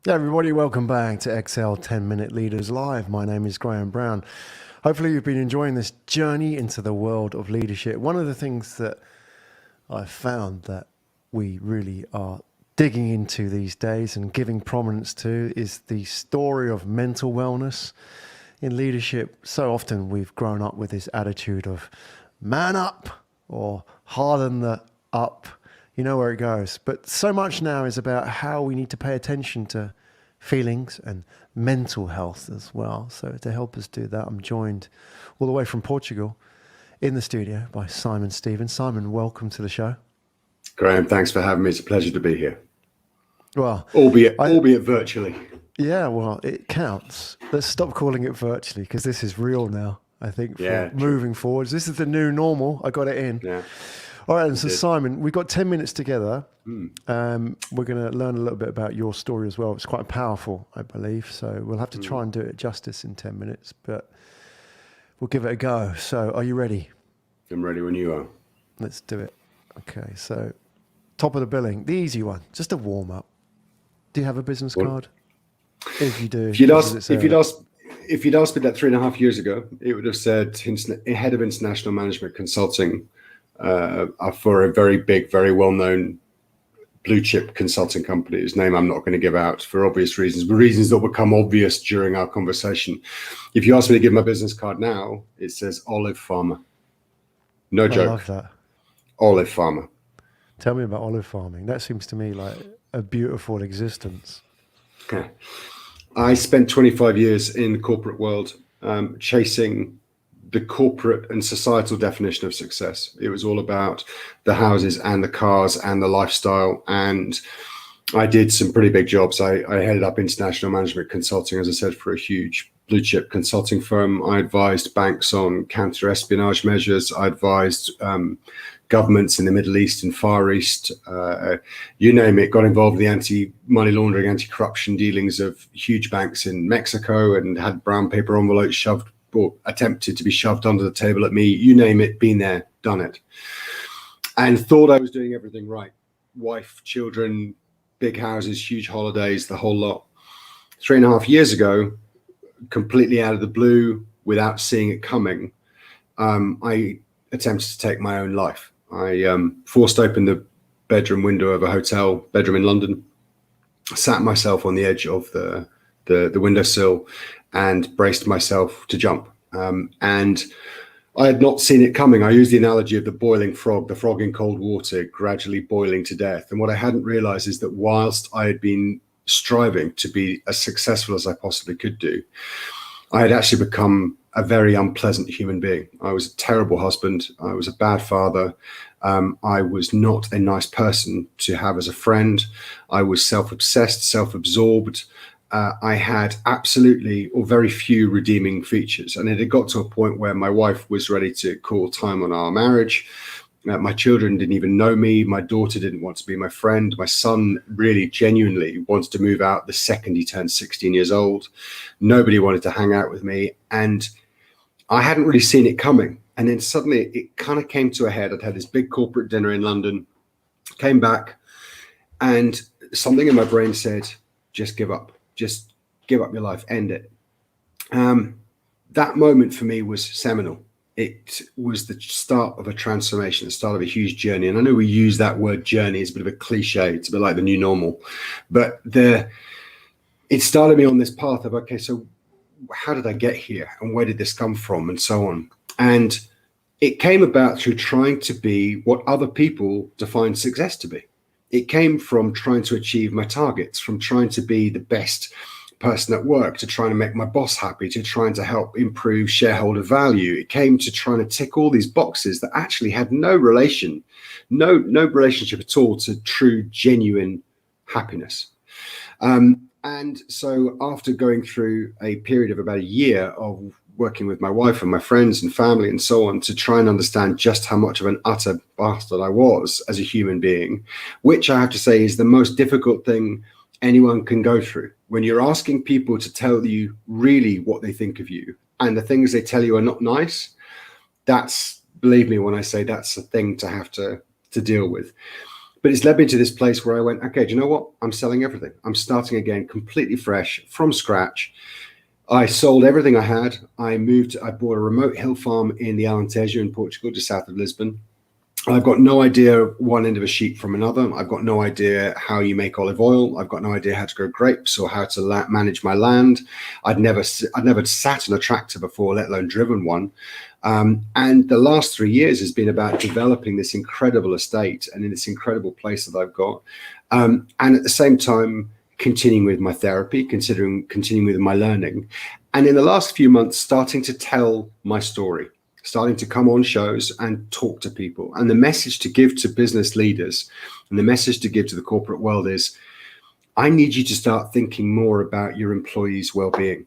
Yeah, everybody, welcome back to XL 10 Minute Leaders Live. My name is Graham Brown. Hopefully, you've been enjoying this journey into the world of leadership. One of the things that I've found that we really are digging into these days and giving prominence to is the story of mental wellness in leadership. So often we've grown up with this attitude of man up or harden the up. You know where it goes. But so much now is about how we need to pay attention to feelings and mental health as well. So to help us do that, I'm joined all the way from Portugal in the studio by Simon Stevens. Simon, welcome to the show. Graham, thanks for having me. It's a pleasure to be here. Well, albeit virtually. Yeah, well, it counts. Let's stop calling it virtually because this is real now, I think, for moving forwards. This is the new normal. I got it in. Yeah. All right, and so Simon, we've got 10 minutes together. We're going to learn a little bit about your story as well. It's quite powerful, I believe. So we'll have to try and do it justice in 10 minutes, but we'll give it a go. So are you ready? I'm ready when you are. Let's do it. Okay, so top of the billing, the easy one, just a warm up. Do you have a business card? If you do, if you'd asked me that 3.5 years ago, it would have said head of international management consulting for a very big, very well-known blue chip consulting company, whose name I'm not going to give out for obvious reasons, but reasons that will become obvious during our conversation. If you ask me to give my business card now, it says olive farmer. No joke. I love that. Olive farmer. Tell me about olive farming. That seems to me like a beautiful existence. Okay. I spent 25 years in the corporate world chasing the corporate and societal definition of success. It was all about the houses and the cars and the lifestyle. And I did some pretty big jobs. I headed up international management consulting, as I said, for a huge blue chip consulting firm. I advised banks on counter-espionage measures. I advised governments in the Middle East and Far East, you name it, got involved in the anti-money laundering, anti-corruption dealings of huge banks in Mexico and had brown paper envelopes shoved or attempted to be shoved under the table at me. You name it, been there, done it. And thought I was doing everything right. Wife, children, big houses, huge holidays, the whole lot. 3.5 years ago, completely out of the blue, without seeing it coming, I attempted to take my own life. I forced open the bedroom window of a hotel bedroom in London, sat myself on the edge of the windowsill and braced myself to jump. And I had not seen it coming. I used the analogy of the boiling frog, the frog in cold water, gradually boiling to death. And what I hadn't realized is that whilst I had been striving to be as successful as I possibly could do, I had actually become a very unpleasant human being. I was a terrible husband. I was a bad father. I was not a nice person to have as a friend. I was self-obsessed, self-absorbed. I had absolutely or very few redeeming features. And it had got to a point where my wife was ready to call time on our marriage. My children didn't even know me. My daughter didn't want to be my friend. My son really genuinely wanted to move out the second he turned 16 years old. Nobody wanted to hang out with me. And I hadn't really seen it coming. And then suddenly it kind of came to a head. I'd had this big corporate dinner in London, came back, and something in my brain said, just give up. Just give up your life, end it. That moment for me was seminal. It was the start of a transformation, the start of a huge journey. And I know we use that word journey as a bit of a cliche. It's a bit like the new normal. But it started me on this path of, okay, so how did I get here? And where did this come from? And so on. And it came about through trying to be what other people define success to be. It came from trying to achieve my targets, from trying to be the best person at work, to trying to make my boss happy, to trying to help improve shareholder value. It came to trying to tick all these boxes that actually had no relationship at all to true, genuine happiness. And so after going through a period of about a year of working with my wife and my friends and family and so on to try and understand just how much of an utter bastard I was as a human being, which I have to say is the most difficult thing anyone can go through. When you're asking people to tell you really what they think of you and the things they tell you are not nice, that's, believe me when I say that's a thing to have to deal with. But it's led me to this place where I went, okay, do you know what? I'm selling everything. I'm starting again, completely fresh from scratch. I sold everything I had. I bought a remote hill farm in the Alentejo in Portugal, just south of Lisbon. I've got no idea one end of a sheep from another. I've got no idea how you make olive oil. I've got no idea how to grow grapes or how to manage my land. I'd never sat on a tractor before, let alone driven one. And the last 3 years has been about developing this incredible estate and in this incredible place that I've got. And at the same time, continuing with my therapy, continuing with my learning. And in the last few months, starting to tell my story, starting to come on shows and talk to people. And the message to give to business leaders and the message to give to the corporate world is, I need you to start thinking more about your employees' well-being.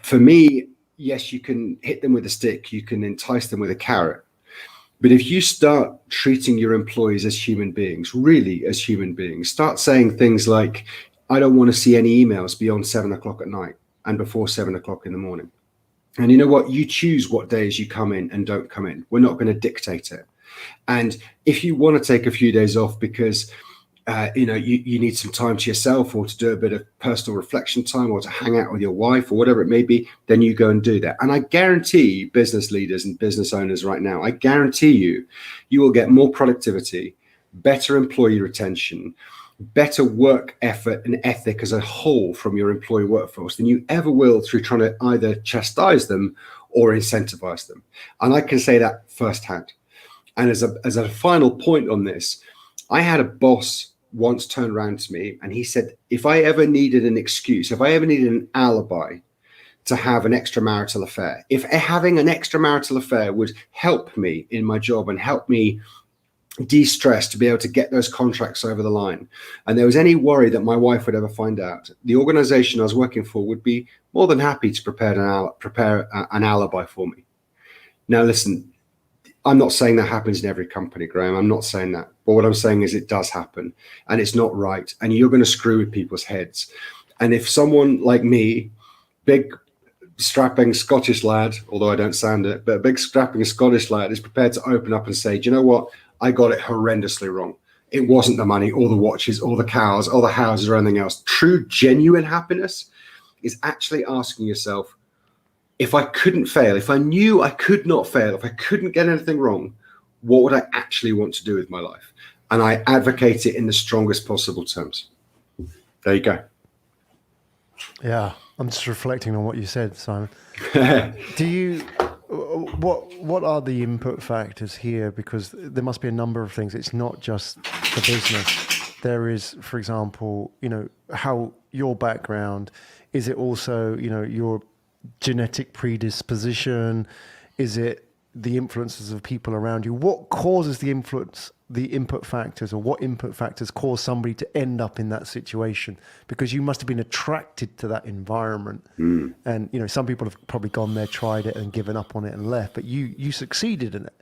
For me, yes, you can hit them with a stick, you can entice them with a carrot. But if you start treating your employees as human beings, really as human beings, start saying things like, I don't want to see any emails beyond 7 o'clock at night and before 7 o'clock in the morning. And you know what? You choose what days you come in and don't come in. We're not going to dictate it. And if you want to take a few days off because you need some time to yourself or to do a bit of personal reflection time or to hang out with your wife or whatever it may be, then you go and do that. And I guarantee business leaders and business owners right now, I guarantee you will get more productivity, better employee retention, better work effort and ethic as a whole from your employee workforce than you ever will through trying to either chastise them or incentivize them. And I can say that firsthand. And as a final point on this, I had a boss once turn around to me and he said, if I ever needed an excuse, if I ever needed an alibi to have an extramarital affair, if having an extramarital affair would help me in my job and help me de-stress to be able to get those contracts over the line, and there was any worry that my wife would ever find out, the organization I was working for would be more than happy to prepare an alibi for me. Now, listen, I'm not saying that happens in every company, Graham. I'm not saying that. But what I'm saying is it does happen and it's not right. And you're going to screw with people's heads. And if someone like me, big strapping Scottish lad, although I don't sound it, but a big strapping Scottish lad is prepared to open up and say, do you know what? I got it horrendously wrong. It wasn't the money or the watches or the cows or the houses or anything else. True, genuine happiness is actually asking yourself, if I couldn't fail, if I knew I could not fail, if I couldn't get anything wrong, what would I actually want to do with my life? And I advocate it in the strongest possible terms. There you go. Yeah, I'm just reflecting on what you said, Simon. What are the input factors here? Because there must be a number of things. It's not just the business. There is, for example, how your background, is it also, your genetic predisposition? Is it the influences of people around you? What causes the input factors, or what input factors cause somebody to end up in that situation? Because you must have been attracted to that environment. And some people have probably gone there, tried it and given up on it and left, but you succeeded in it.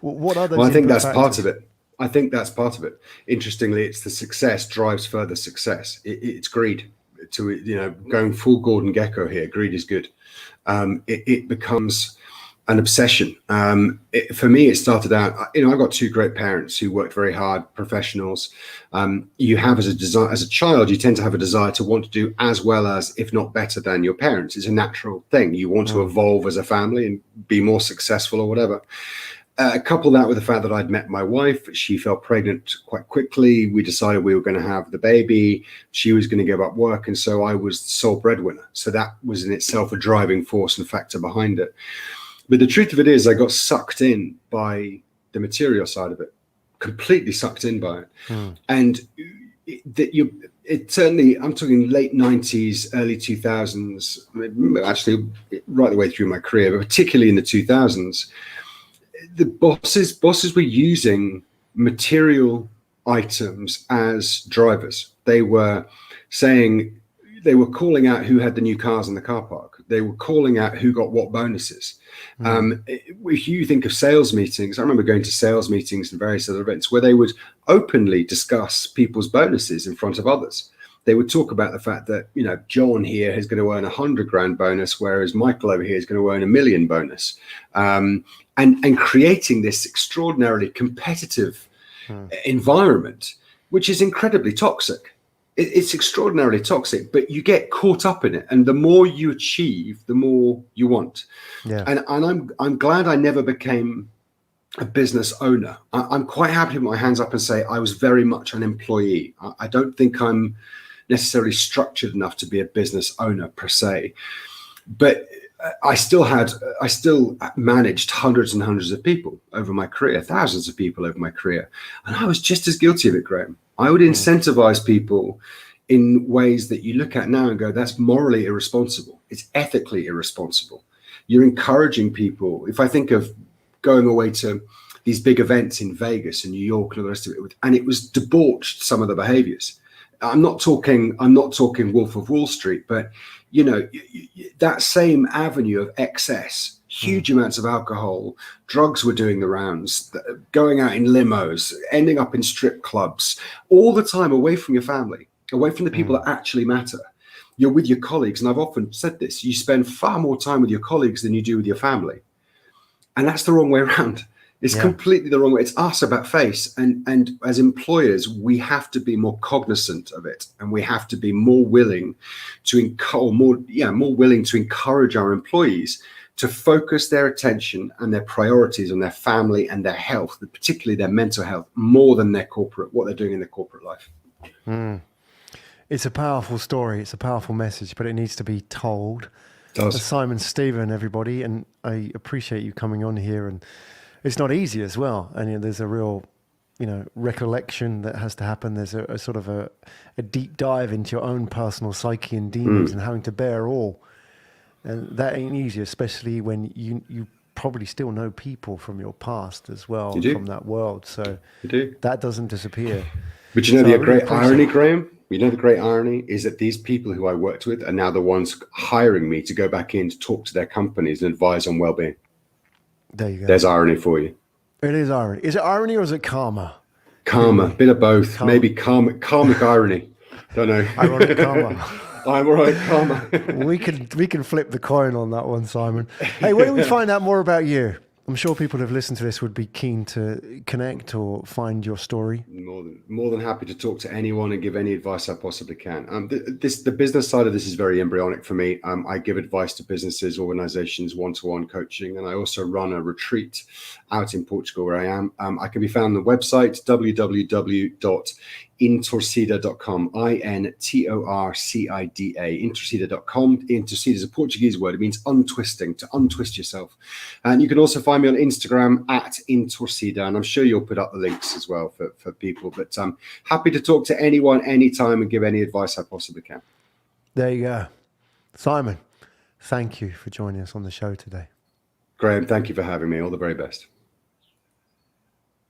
What are those? Well, I think that's part of it. I think that's part of it. Interestingly, it's the success drives further success. It's greed. Going full Gordon Gekko here, greed is good. It becomes an obsession. For me, it started out, I've got two great parents who worked very hard, professionals. You have as a child, you tend to have a desire to want to do as well as, if not better than your parents. It's a natural thing. You want to evolve as a family and be more successful or whatever. Couple that with the fact that I'd met my wife. She fell pregnant quite quickly. We decided we were going to have the baby. She was going to give up work. And so I was the sole breadwinner. So that was in itself a driving force and factor behind it. But the truth of it is I got sucked in by the material side of it, completely sucked in by it. And it certainly, I'm talking late 90s, early 2000s, actually right the way through my career, but particularly in the 2000s, the bosses were using material items as drivers. They were calling out who had the new cars in the car park. They were calling out who got what bonuses. If you think of sales meetings, I remember going to sales meetings and various other events where they would openly discuss people's bonuses in front of others. They would talk about the fact that, John here is going to earn $100,000 bonus, whereas Michael over here is going to earn $1 million bonus. And creating this extraordinarily competitive environment, which is incredibly toxic. It's extraordinarily toxic, but you get caught up in it, and the more you achieve, the more you want. Yeah. And I'm glad I never became a business owner. I'm quite happy to put my hands up and say I was very much an employee. I don't think I'm necessarily structured enough to be a business owner per se, but I still managed hundreds and hundreds of people over my career, thousands of people over my career. And I was just as guilty of it, Graham. I would incentivize people in ways that you look at now and go, that's morally irresponsible. It's ethically irresponsible. You're encouraging people. If I think of going away to these big events in Vegas and New York and all the rest of it, and it was debauched, some of the behaviors. I'm not talking Wolf of Wall Street, but that same avenue of excess, huge amounts of alcohol, drugs were doing the rounds, going out in limos, ending up in strip clubs, all the time away from your family, away from the people that actually matter. You're with your colleagues, and I've often said this, you spend far more time with your colleagues than you do with your family. And that's the wrong way around. It's completely the wrong way. It's us about face. And as employers, we have to be more cognizant of it. And we have to be more willing to encourage our employees to focus their attention and their priorities on their family and their health, particularly their mental health, more than what they're doing in their corporate life. It's a powerful story. It's a powerful message, but it needs to be told. Simon Stephen, everybody, and I appreciate you coming on here, and it's not easy as well. And there's a real, recollection that has to happen. There's a sort of a deep dive into your own personal psyche and demons and having to bear all, and that ain't easy, especially when you probably still know people from your past as well, from that world. So that doesn't disappear. But the great irony, Graham? The great irony is that these people who I worked with are now the ones hiring me to go back in to talk to their companies and advise on well-being. There you go. There's irony for you. It is irony. Is it irony or is it karma? Karma, bit of both. Maybe karmic irony. Don't know. Ironic karma. I'm all right, karma. we can flip the coin on that one, Simon. Hey, where do we find out more about you? I'm sure people who have listened to this would be keen to connect or find your story. More than happy to talk to anyone and give any advice I possibly can. The business side of this is very embryonic for me. I give advice to businesses, organizations, one-to-one coaching, and I also run a retreat out in Portugal where I am. I can be found on the website www.intorcida.com, INTORCIDA, intorcida.com. Intorcida is a Portuguese word. It means untwisting, to untwist yourself. And you can also find me on Instagram at Intorcida, and I'm sure you'll put up the links as well for people. But I'm happy to talk to anyone, anytime, and give any advice I possibly can. There you go. Simon, thank you for joining us on the show today. Graham, thank you for having me. All the very best.